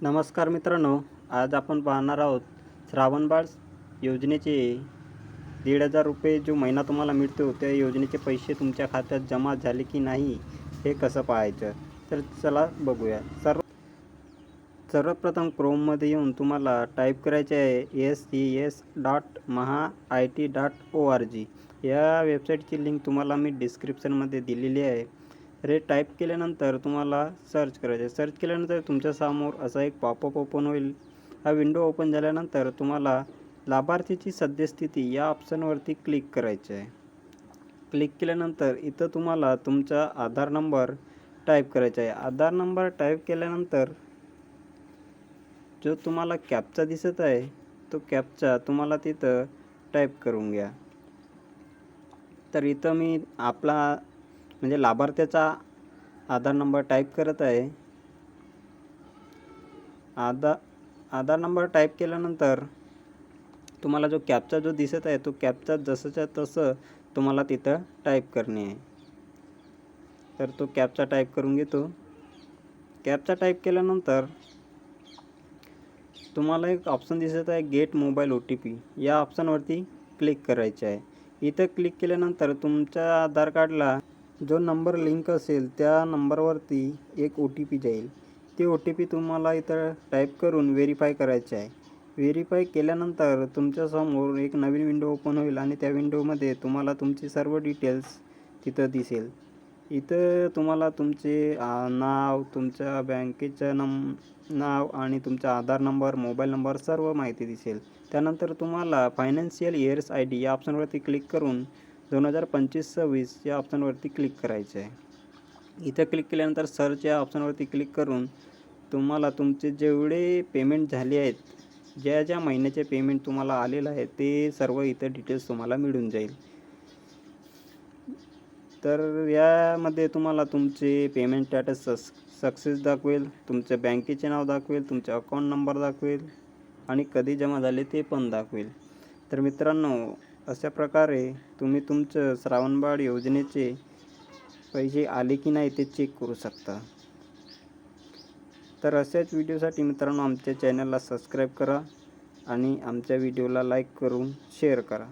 नमस्कार मित्रांनो, आज आपण पाहणार आहोत श्रावणबाळ योजनेचे 1,500 रुपये जो महिना तुम्हाला मिळतो त्या योजनेचे पैसे तुमच्या खात्यात जमा झाले की नाही हे कसं पाहायचं. तर चला बघूया. सर्वप्रथम क्रोममध्ये येऊन तुम्हाला टाईप करायचे आहे ses.maha.it.org. या वेबसाईटची लिंक तुम्हाला मी डिस्क्रिप्शनमध्ये दिलेली आहे. टाईप केल्यानंतर तुम्हाला सर्च करायचं आहे. सर्च केल्यानंतर तुमच्यासमोर असा एक पॉपअप ओपन होईल. हा विंडो ओपन झाल्यानंतर तुम्हाला लाभार्थीची सद्यस्थिती या ऑप्शनवरती क्लिक करायचं आहे. क्लिक केल्यानंतर इथं तुम्हाला तुमचा आधार नंबर टाईप करायचा आहे. आधार नंबर टाईप केल्यानंतर जो तुम्हाला कॅप्चा दिसत आहे तो कॅप्चा तुम्हाला तिथं टाईप करून घ्या. तर इथं मी आपला म्हणजे लाभार्थ्याचा आधार नंबर टाईप करत आहे. आधार नंबर टाईप केल्यानंतर तुम्हाला जो कॅप्चा जो दिसत आहे तो कॅप्चा जसंच्या तसं तुम्हाला तिथं टाईप करणे आहे. तर तो कॅप्चा टाईप करून घेतो. कॅप्चा टाईप केल्यानंतर तुम्हाला एक ऑप्शन दिसत आहे गेट मोबाईल OTP. या ऑप्शनवरती क्लिक करायचे आहे. इथं क्लिक केल्यानंतर तुमच्या आधार कार्डला जो नंबर लिंक असेल त्या नंबरवरती एक OTP जाईल. ते OTP तुम्हाला इथं टाईप करून व्हेरीफाय करायचे आहे. व्हेरीफाय केल्यानंतर तुमच्यासमोर एक नवीन विंडो ओपन होईल आणि त्या विंडोमध्ये तुम्हाला तुमची सर्व डिटेल्स तिथं दिसेल. इथं तुम्हाला तुमचे नाव, तुमच्या बँकेचं नाव आणि तुमचा आधार नंबर, मोबाईल नंबर सर्व माहिती दिसेल. त्यानंतर तुम्हाला फायनान्शियल इयर्स ID या ऑप्शनवरती क्लिक करून 2025-26 या ऑप्शनवरती क्लिक करायचं आहे. इथं क्लिक केल्यानंतर सर्च या ऑप्शनवरती क्लिक करून तुम्हाला तुमचे जेवढे पेमेंट झाले आहेत, ज्या ज्या महिन्याचे पेमेंट तुम्हाला आलेलं आहे ते सर्व इथं डिटेल्स तुम्हाला मिळून जाईल. तर यामध्ये तुम्हाला तुमचे पेमेंट स्टॅटस सक्सेस दाखवेल, तुमच्या बँकेचे नाव दाखवेल, तुमचे अकाउंट नंबर दाखवेल आणि कधी जमा झाले ते पण दाखवेल. तर मित्रांनो, अशा प्रकारे तुम्ही तुमचं श्रावणबाळ योजनेचे पैसे आले की नाही ते चेक करू शकता. तर अशाच व्हिडिओसाठी मित्रांनो आमच्या चॅनलला सबस्क्राईब करा आणि आमच्या व्हिडिओला लाईक करून शेअर करा.